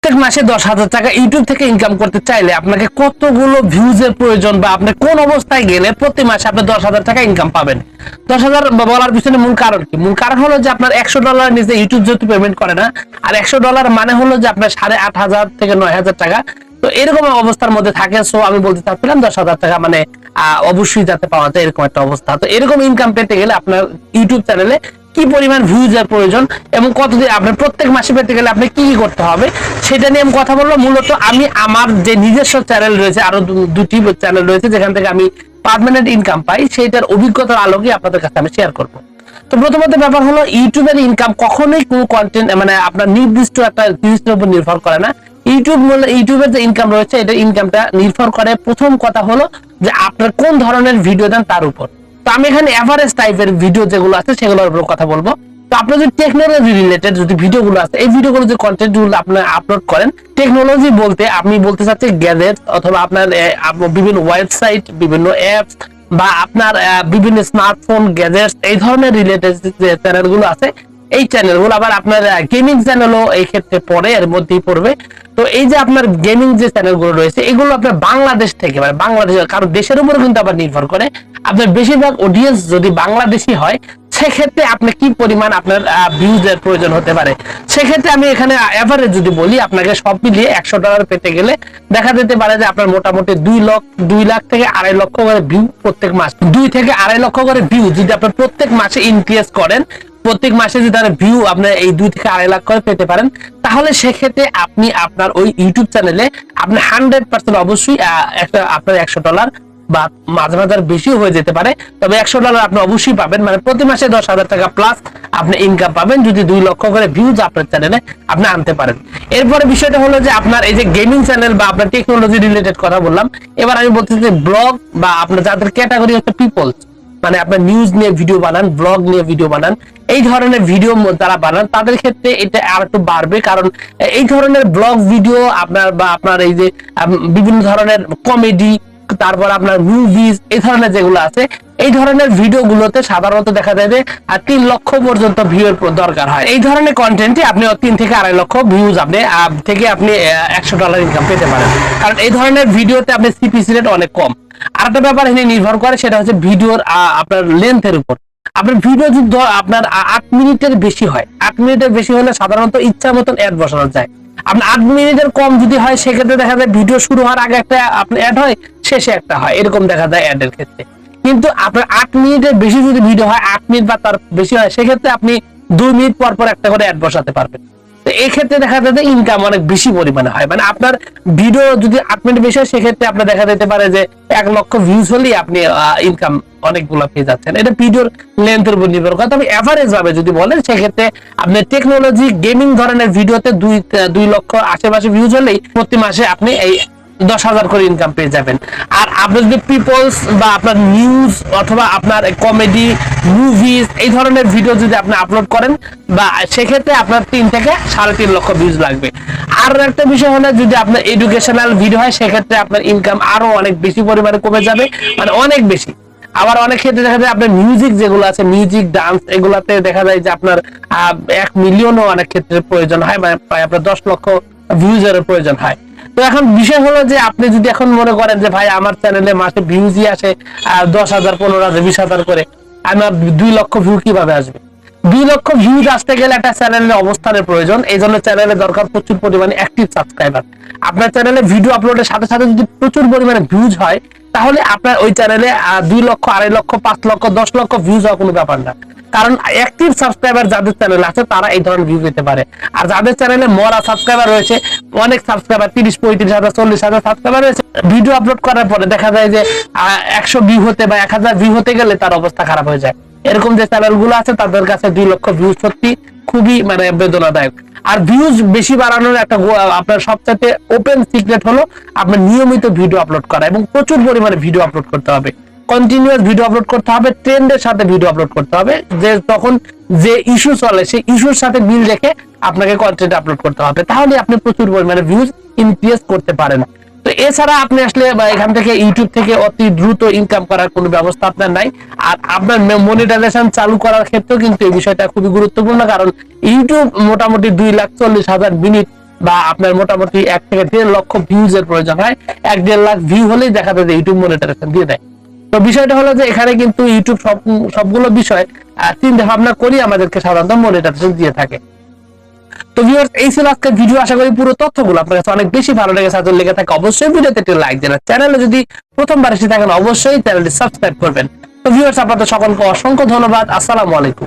প্রত্যেক মাসে 10,000 টাকা ইউটিউব থেকে ইনকাম করতে চাইলে আপনাকে কতগুলো ভিউজের প্রয়োজন বা আপনি কোন অবস্থায় গেলে প্রতি মাসে আপনি 10,000 টাকা ইনকাম পাবেন? 10,000 বলার পিছনে মূল কারণ কি? মূল কারণ হলো যে আপনার $100 নিচে ইউটিউব যেহেতু পেমেন্ট করে না, আর $100 মানে হলো যে আপনার 8,500 থেকে 9,000 টাকা। তো এরকম অবস্থার মধ্যে থাকে। সো আমি বলতে চাচ্ছিলাম 10,000 টাকা মানে অবশ্যই যাতে পাওয়া যায় এরকম একটা অবস্থা। তো এরকম ইনকাম পেতে গেলে আপনার ইউটিউব চ্যানেলে কি পরিমাণ ভিউজের প্রয়োজন এবং কতদিন আপনার প্রত্যেক মাসে পেতে গেলে আপনি কি কি করতে হবে সেটা নিয়ে আমি কথা বলবো। মূলত আমি আমার যে নিজস্ব চ্যানেল রয়েছে, আরো দুটি চ্যানেল রয়েছে যেখান থেকে আমি পার্মানেন্ট ইনকাম পাই, সেইটার অভিজ্ঞতার আলোকে আপনাদের কাছে আমি শেয়ার করবো। তো প্রথমত ব্যাপার হলো, ইউটিউবের ইনকাম কখনোই কোনো কন্টেন্ট মানে আপনার নির্দিষ্ট একটা জিনিসের উপর নির্ভর করে না। ইউটিউবের যে ইনকাম রয়েছে, এটা ইনকামটা নির্ভর করে প্রথম কথা হলো যে আপনার কোন ধরনের ভিডিও দেন তার উপর। তো আমি এখানে এভারেজ টাইপের ভিডিও যেগুলো আছে সেগুলোর উপর কথা বলবো। তো আপনার যদি টেকনোলজি রিলেটেড যদি ভিডিওগুলো আছে, এই ভিডিওগুলো যে কন্টেন্ট গুলো আপনি আপলোড করেন, টেকনোলজি বলতে আমি বলতে চাচ্ছি গ্যাজেট অথবা আপনার বিভিন্ন ওয়েবসাইট, বিভিন্ন অ্যাপস বা আপনার বিভিন্ন স্মার্টফোন গ্যাজেটস, এই ধরনের রিলেটেড যে চ্যানেলগুলো আছে, এই চ্যানেলগুলো আবার আপনার গেমিং চ্যানেলও এই ক্ষেত্রে পড়ে, এর মধ্যেই পড়বে। তো এই যে আপনার গেমিং যে চ্যানেলগুলো রয়েছে, এগুলো আপনার বাংলাদেশ থেকে মানে বাংলাদেশের কারো দেশের উপর কিন্তু আবার নির্ভর করে। আপনার বেশিরভাগ অডিয়েন্স যদি বাংলাদেশি হয়, সেক্ষেত্রে আপনি কি পরিমাণ আপনার ভিউজের প্রয়োজন হতে পারে। সেক্ষেত্রে আমি এখানে এভারেজ যদি বলি, আপনাকে সব মিলিয়ে $100 পেতে গেলে দেখা যেতে পারে যে আপনার মোটামুটি 2 লাখ থেকে 2.5 লক্ষ করে ভিউ প্রত্যেক মাস, 2 থেকে 2.5 লক্ষ করে ভিউ যদি আপনি প্রত্যেক মাসে ইনক্রিজ করেন, প্রত্যেক মাসে যদি তার ভিউ আপনার এই 2 থেকে 2.5 লাখ করে পেতে পারেন, তাহলে সেক্ষেত্রে আপনি আপনার ওই ইউটিউব চ্যানেলে আপনি 100% অবশ্যই একটা আপনার $100 বা মাঝে মাঝে বেশিও হয়ে যেতে পারে, তবে $100 আপনি অবশ্যই পাবেন। মানে প্রতি মাসে 10,000 টাকা প্লাস আপনি ইনকাম পাবেন যদি 2 লক্ষ করে ভিউজ আপনার চ্যানেলে আপনি আনতে পারেন। এরপরে বিষয়টা হলো যে আপনার এই যে গেমিং চ্যানেল বা আপনার টেকনোলজি রিলেটেড কথা বললাম, এবার আমি বলতেছি যে ব্লগ বা আপনার যাদের ক্যাটাগরি হচ্ছে পিপলস, মানে আপনার নিউজ নিয়ে ভিডিও বানান, ব্লগ নিয়ে ভিডিও বানান, এই ধরনের ভিডিও যারা বানান তাদের ক্ষেত্রে এটা আর একটু বাড়বে। কারণ এই ধরনের ব্লগ ভিডিও আপনার বা আপনার এই যে বিভিন্ন ধরনের কমেডি, তারপর আপনার মুভিজ, এই ধরনের যেগুলো আছে, এই ধরনের ভিডিও গুলোতে সাধারণত দেখা যায় যে 3 লক্ষ পর্যন্ত ভিউর দরকার হয়। এই ধরনের কন্টেন্টে আপনি 3 থেকে 2.5 লক্ষ ভিউজ আপনি থেকে আপনি $100 ইনকাম পেতে পারেন, কারণ এই ধরনের ভিডিওতে আপনি সিপিসি রেট অনেক কম। আরেকটা ব্যাপার এখানে নির্ভর করে, সেটা হচ্ছে ভিডিওর আপনার লেন্থের উপর। আপনার ভিডিও যদি আপনার 8 মিনিটের বেশি হয়, 8 মিনিটের বেশি হলে সাধারণত ইচ্ছা মতন অ্যাড বসানো যায়। আপনার 8 মিনিটের কম যদি হয়, সেক্ষেত্রে দেখা যায় ভিডিও শুরু হওয়ার আগে একটা আপনার অ্যাড হয়, শেষে একটা হয়, এরকম দেখা যায় অ্যাডের ক্ষেত্রে। কিন্তু আপনার 8 মিনিটের বেশি যদি ভিডিও হয়, 8 মিনিট বা তার বেশি হয়, সেক্ষেত্রে আপনি 2 মিনিট পর পর একটা করে অ্যাড বসাতে পারবেন। তো এই ক্ষেত্রে দেখা যায় যে ইনকাম অনেক বেশি পরিমাণে হয়। মানে আপনার ভিডিও যদি 8 মিনিট বেশি হয়, সেক্ষেত্রে আপনার দেখা যেতে পারে যে 1 লক্ষ ভিউজ হলেই আপনি ইনকাম অনেকগুলো পেয়ে যাচ্ছেন। এটা ভিডিওর লেন্থের উপর নির্ভর করে। তবে এভারেজ ভাবে যদি বলেন, সেক্ষেত্রে আপনি টেকনোলজি গেমিং ধরনের ভিডিওতে 2 লক্ষ আশেপাশে ভিউজ হলেই প্রতি মাসে আপনি এই 10,000 করে ইনকাম পেয়ে যাবেন। আর আপনি যদি পিপলস বা আপনার নিউজ অথবা আপনার কমেডি, মুভিজ, এই ধরনের ভিডিও যদি আপনি আপলোড করেন, বা সেক্ষেত্রে আপনার 3 থেকে 3.5 লক্ষ ভিউজ লাগবে। আর একটা বিষয় হলো, যদি আপনার এডুকেশনাল ভিডিও হয়, সেক্ষেত্রে আপনার ইনকাম আরো অনেক বেশি পরিমাণে কমে যাবে, মানে অনেক বেশি। আবার অনেক ক্ষেত্রে দেখা যায় আপনার মিউজিক যেগুলো আছে, মিউজিক, ডান্স, এগুলাতে দেখা যায় যে আপনার 1 মিলিয়নও অনেক ক্ষেত্রে প্রয়োজন হয়, মানে প্রায় আপনার 10 লক্ষ ভিউজের প্রয়োজন হয়। তো এখন বিষয় হলো যে আপনি যদি এখন মনে করেন যে ভাই আমার চ্যানেলে মাসে ভিউজই আসে 10,000, 15,000, 20,000 করে, আমার 2 লক্ষ ভিউ কিভাবে আসবে? 2 লক্ষ ভিউজ আসতে গেলে একটা চ্যানেলের অবস্থানের প্রয়োজন। এই জন্য চ্যানেলে দরকার প্রচুর পরিমাণে অ্যাক্টিভ সাবস্ক্রাইবার। আপনার চ্যানেলে ভিডিও আপলোডের সাথে সাথে যদি প্রচুর পরিমাণে ভিউজ হয়, তাহলে আপনার ওই চ্যানেলে 2 লক্ষ, 2.5 লক্ষ, 5 লক্ষ, 10 লক্ষ ভিউজ হওয়া কোনো ব্যাপার না। কারণ অ্যাক্টিভ সাবস্ক্রাইবার যাদের চ্যানেল আছে, তারা এই ধরনের ভিউ পেতে পারে। আর যাদের চ্যানেলে মরা সাবস্ক্রাইবার রয়েছে, অনেক সাবস্ক্রাইবার 30, 35,000, 40,000 সাবস্ক্রাইবার রয়েছে, ভিডিও আপলোড করার পরে দেখা যায় যে 100 ভিউ হতে বা 1000 ভিউ হতে গেলে তার অবস্থা খারাপ হয়ে যায়। এরকম যে চ্যানেলগুলো আছে, তাদের কাছে 2 লক্ষ ভিউজ সত্যি খুবই মানে বেদনাদায়ক। আর ভিউজ বেশি বাড়ানোর একটা আপনার সবচেয়ে ওপেন সিক্রেট হলো আপনার নিয়মিত ভিডিও আপলোড করা এবং প্রচুর পরিমাণে ভিডিও আপলোড করতে হবে। কন্টিনিউয়াস ভিডিও আপলোড করতে হবে, ট্রেন্ডের সাথে ভিডিও আপলোড করতে হবে। যে তখন যে ইস্যু চলে, সেই ইস্যুর সাথে মিল রেখে আপনাকে কন্টেন্ট আপলোড করতে হবে, তাহলে আপনি প্রচুর পরিমাণে ভিউজ ইনক্রিজ করতে পারেন। তো এছাড়া আপনি আসলে এখান থেকে ইউটিউব থেকে অতি দ্রুত ইনকাম করার কোনো ব্যবস্থা আপনার নাই। আর আপনার মনিটাইজেশন চালু করার ক্ষেত্রেও কিন্তু এই বিষয়টা খুবই গুরুত্বপূর্ণ, কারণ ইউটিউব মোটামুটি 2,40,000 মিনিট বা আপনার মোটামুটি 1 থেকে 1.5 লক্ষ ভিউজ এর প্রয়োজন হয়। 1-1.5 লাখ ভিউ হলেই দেখা যায় যে ইউটিউব মনিটাইজেশন দিয়ে দেয়। তো বিষয়টা হলো যে এখানে কিন্তু ইউটিউব সবগুলো বিষয় চিন্তা ভাবনা করি আমাদেরকে সাধারণত মনিটাইজেশন দিয়ে থাকে। তো ভিউয়ার্স, এই ছিল আজকের ভিডিও। আশা করি পুরো তথ্যগুলো আপনার কাছে অনেক বেশি ভালো লেগেছে। যদি লেগে থাকে অবশ্যই ভিডিওতে একটি লাইক দেন। চ্যানেলে যদি প্রথমবার এসে থাকেন অবশ্যই চ্যানেলটি সাবস্ক্রাইব করবেন। তো ভিউয়ার্স, আপনাদের সকলকে অসংখ্য ধন্যবাদ। আসসালামু আলাইকুম।